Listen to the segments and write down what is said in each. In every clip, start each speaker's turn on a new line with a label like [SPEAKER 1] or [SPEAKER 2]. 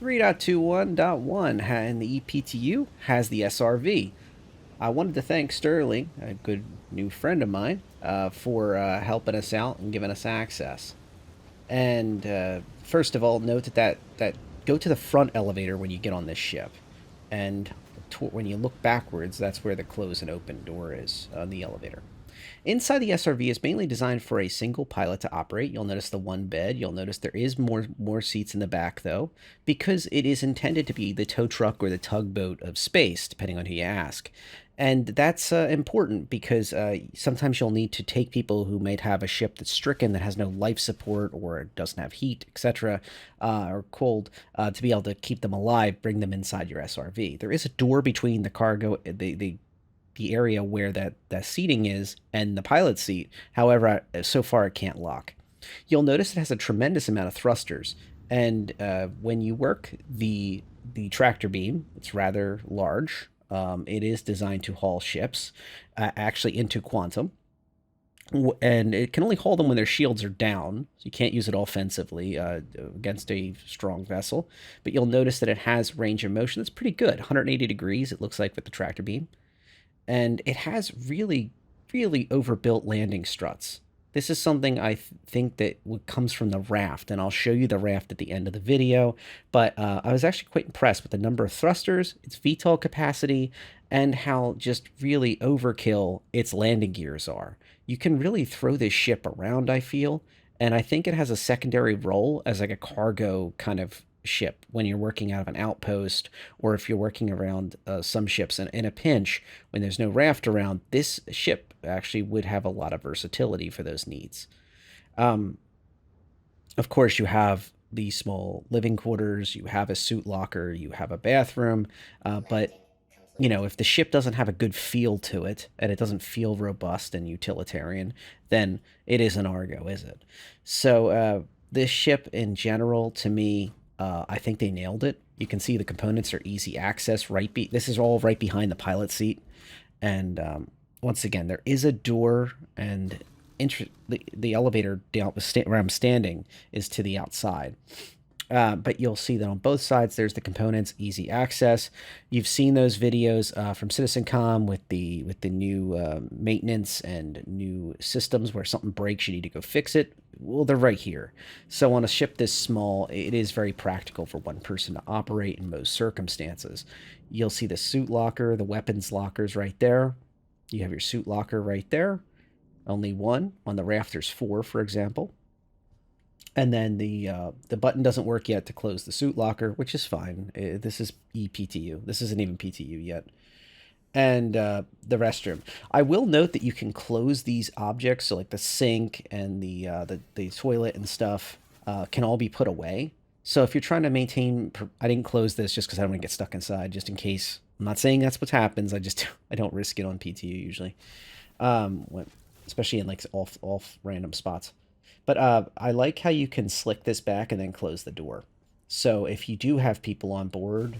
[SPEAKER 1] 3.21.1 and the EPTU has the SRV. I wanted to thank Sterling, a good new friend of mine, for helping us out and giving us access. And first of all, note that go to the front elevator when you get on this ship, and when you look backwards, that's where the close and open door is on the elevator. Inside the SRV is mainly designed for a single pilot to operate. You'll notice the one bed. You'll notice there is more seats in the back, though, because it is intended to be the tow truck or the tugboat of space, depending on who you ask. And that's important because sometimes you'll need to take people who might have a ship that's stricken, that has no life support or doesn't have heat, etc., or cold, to be able to keep them alive, bring them inside your SRV. There is a door between the cargo, the area where that seating is and the pilot seat. However, so far it can't lock. You'll notice it has a tremendous amount of thrusters, and when you work the tractor beam, it's rather large. It is designed to haul ships, actually into quantum, and it can only haul them when their shields are down. So you can't use it offensively against a strong vessel. But you'll notice that it has range of motion that's pretty good, 180 degrees. It looks like with the tractor beam, and it has really, really overbuilt landing struts. This is something I think that comes from the raft, and I'll show you the raft at the end of the video. But I was actually quite impressed with the number of thrusters, its VTOL capacity, and how just really overkill its landing gears are. You can really throw this ship around, I feel, and I think it has a secondary role as like a cargo kind of ship when you're working out of an outpost, or if you're working around some ships in a pinch when there's no raft around. This ship actually would have a lot of versatility for those needs. um, of course, you have the small living quarters, you have a suit locker, you have a bathroom, but you know, if the ship doesn't have a good feel to it and it doesn't feel robust and utilitarian, then it isn't Argo, is it? So this ship in general, to me, I think they nailed it. You can see the components are easy access. This is all right behind the pilot seat, and once again, there is a door, and the elevator down where I'm standing is to the outside. But you'll see that on both sides, there's the components, easy access. You've seen those videos from CitizenCom with the new maintenance and new systems where something breaks, you need to go fix it. Well, they're right here. So on a ship this small, it is very practical for one person to operate in most circumstances. You'll see the suit locker, the weapons lockers right there. You have your suit locker right there. Only one. On the raft, there's four, for example. And then the button doesn't work yet to close the suit locker, which is fine. This is ePTU. This isn't even PTU yet. And the restroom. I will note that you can close these objects, so like the sink and the toilet and stuff can all be put away. So if you're trying to maintain, I didn't close this just because I don't want to get stuck inside, just in case. I'm not saying that's what happens. I don't risk it on PTU usually, especially in like off random spots. But I like how you can slick this back and then close the door. So if you do have people on board,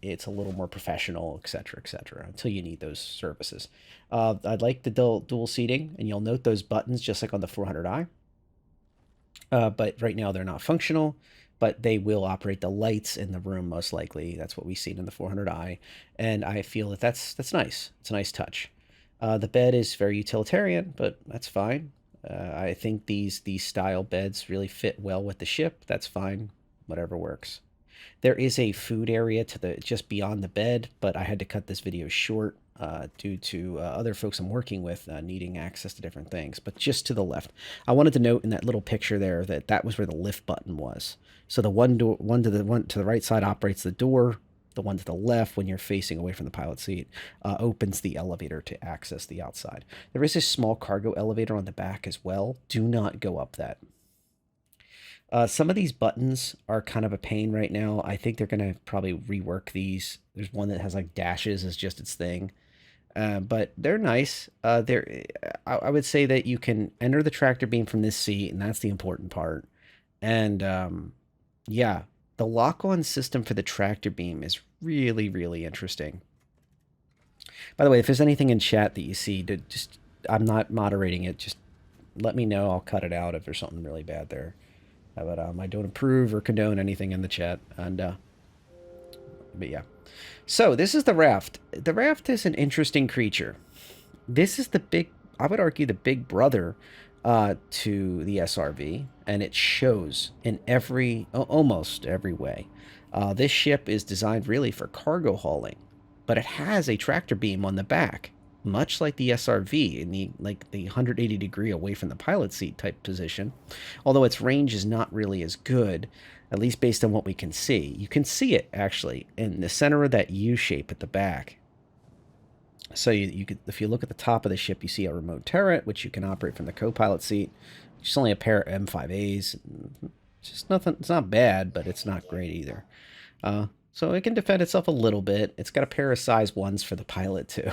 [SPEAKER 1] it's a little more professional, et cetera, until you need those services. I like the dual seating, and you'll note those buttons just like on the 400i. But right now they're not functional, but they will operate the lights in the room most likely. That's what we've seen in the 400i, and I feel that that's nice. It's a nice touch. The bed is very utilitarian, but that's fine. I think these style beds really fit well with the ship. That's fine. Whatever works. There is a food area to the just beyond the bed, but I had to cut this video short due to other folks I'm working with needing access to different things. But just to the left, I wanted to note in that little picture there that was where the lift button was. So the one to the right side operates the door. The one to the left, when you're facing away from the pilot seat, opens the elevator to access the outside. There is a small cargo elevator on the back as well. Do not go up that. Some of these buttons are kind of a pain right now. I think they're going to probably rework these. There's one that has like dashes as just its thing. But they're nice. I would say that you can enter the tractor beam from this seat, and that's the important part. And yeah, the lock-on system for the tractor beam is really, really interesting. By the way, if there's anything in chat that you see, I'm not moderating it. Just let me know. I'll cut it out if there's something really bad there. But I don't approve or condone anything in the chat. And But yeah. So this is the raft. The raft is an interesting creature. This is the big, I would argue, the big brother to the SRV, and it shows in almost every way. This ship is designed really for cargo hauling, but it has a tractor beam on the back, much like the SRV in the 180 degree away from the pilot seat type position. Although its range is not really as good, at least based on what we can see. You can see it actually in the center of that U shape at the back. So you could, if you look at the top of the ship, you see a remote turret, which you can operate from the co-pilot seat. It's only a pair of M5As. It's just nothing. It's not bad, but it's not great either. So it can defend itself a little bit. It's got a pair of size 1s for the pilot too,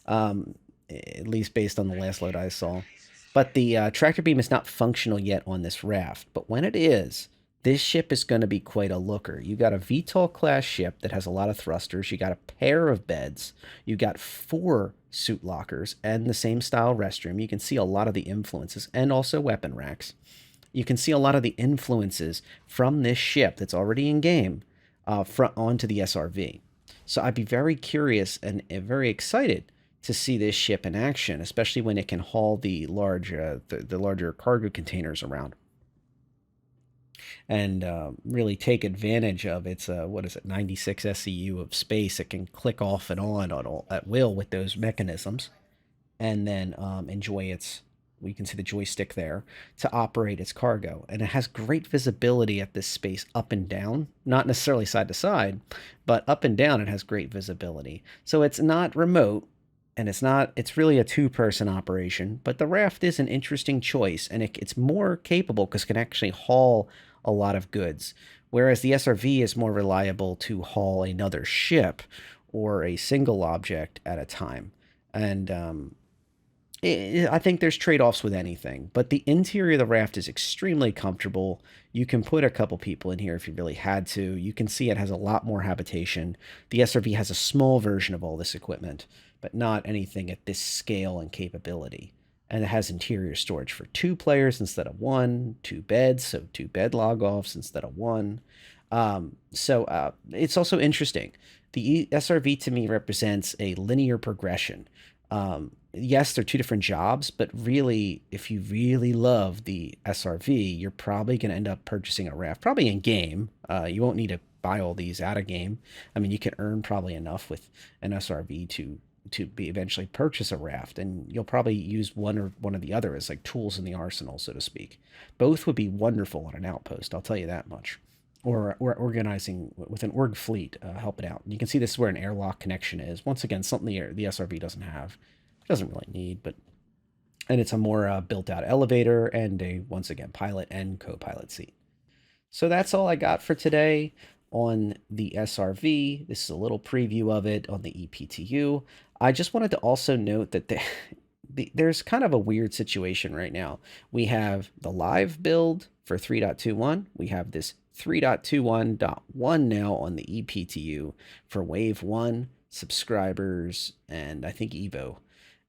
[SPEAKER 1] at least based on the last load I saw. But the tractor beam is not functional yet on this raft. But when it is, this ship is going to be quite a looker. You got a VTOL class ship that has a lot of thrusters. You got a pair of beds. You got 4 suit lockers and the same style restroom. You can see a lot of the influences, and also weapon racks. You can see a lot of the influences from this ship that's already in game onto the SRV. So I'd be very curious and very excited to see this ship in action, especially when it can haul the larger cargo containers around and really take advantage of its 96 SCU of space. It can click off and on at will with those mechanisms, and then enjoy its. We can see the joystick there to operate its cargo, and it has great visibility at this space up and down, not necessarily side to side, but up and down. It has great visibility, so it's not remote. And it's really a 2-person operation, but the raft is an interesting choice, and it's more capable because it can actually haul a lot of goods. Whereas the SRV is more reliable to haul another ship or a single object at a time. And I think there's trade-offs with anything, but the interior of the raft is extremely comfortable. You can put a couple people in here if you really had to. You can see it has a lot more habitation. The SRV has a small version of all this equipment, but not anything at this scale and capability. And it has interior storage for 2 players instead of 1, 2 beds, so 2 bed log-offs instead of 1. It's also interesting. The SRV to me represents a linear progression. Yes, they're 2 different jobs, but really, if you really love the SRV, you're probably going to end up purchasing a raft, probably in game. You won't need to buy all these out of game. I mean, you can earn probably enough with an SRV to be eventually purchase a raft, and you'll probably use one or the other as like tools in the arsenal, so to speak. Both would be wonderful on an outpost, I'll tell you that much. Or organizing with an org fleet, help it out. And you can see this is where an airlock connection is. Once again, something the SRV doesn't have. It doesn't really need, and it's a more built-out elevator and once again, pilot and co-pilot seat. So that's all I got for today on the SRV. This is a little preview of it on the EPTU. I just wanted to also note that there's kind of a weird situation right now. We have the live build for 3.21. We have this 3.21.1 now on the EPTU for Wave 1 subscribers and I think Evo.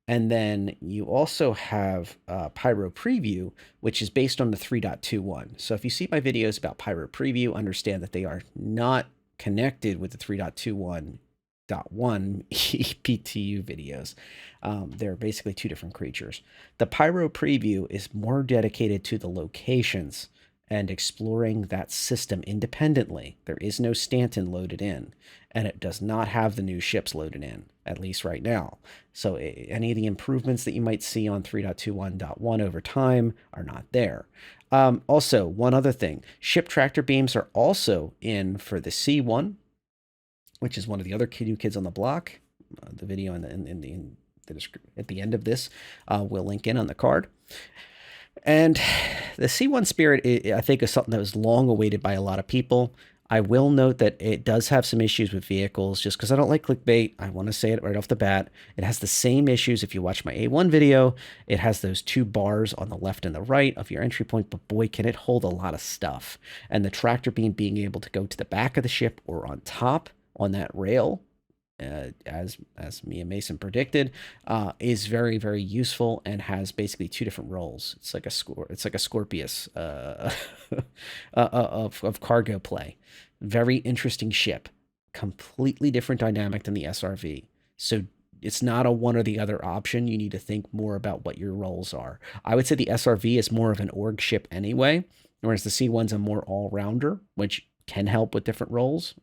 [SPEAKER 1] And then you also have Pyro Preview, which is based on the 3.21. So if you see my videos about Pyro Preview, understand that they are not connected with the 3.21.1 EPTU videos. They're basically 2 different creatures. The Pyro Preview is more dedicated to the locations and exploring that system independently. There is no Stanton loaded in, and it does not have the new ships loaded in, at least right now. So any of the improvements that you might see on 3.21.1 over time are not there. Also, one other thing, ship tractor beams are also in for the C1, which is one of the other new kids on the block. The video at the end of this will link in on the card. And the C1 Spirit, I think, is something that was long awaited by a lot of people. I will note that it does have some issues with vehicles, just because I don't like clickbait. I want to say it right off the bat. It has the same issues if you watch my A1 video. It has those 2 bars on the left and the right of your entry point, but boy, can it hold a lot of stuff. And the tractor beam being able to go to the back of the ship or on top on that rail, as me and Mason predicted, is very, very useful and has basically 2 different roles. It's like a Scorpius of cargo play. Very interesting ship. Completely different dynamic than the SRV. So it's not a one or the other option. You need to think more about what your roles are. I would say the SRV is more of an org ship anyway, whereas the C1's a more all rounder, which can help with different roles.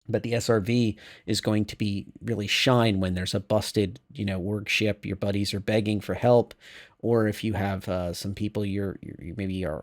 [SPEAKER 1] But the SRV is going to be really shine when there's a busted, org ship. Your buddies are begging for help, or if you have some people you're a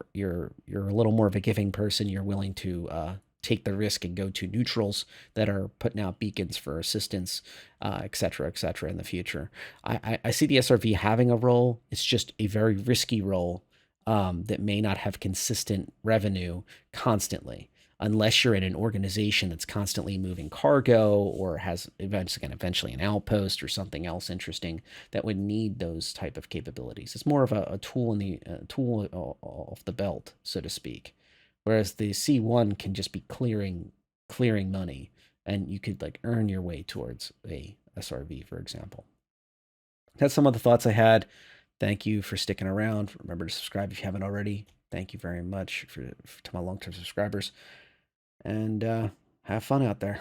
[SPEAKER 1] little more of a giving person. You're willing to take the risk and go to neutrals that are putting out beacons for assistance, et cetera, et cetera, in the future. I see the SRV having a role. It's just a very risky role that may not have consistent revenue constantly unless you're in an organization that's constantly moving cargo or has eventually an outpost or something else interesting that would need those type of capabilities. It's more of a tool in the tool off the belt, so to speak. Whereas the C1 can just be clearing money, and you could like earn your way towards a SRV, for example. That's some of the thoughts I had. Thank you for sticking around. Remember to subscribe if you haven't already. Thank you very much to my long-term subscribers, and have fun out there.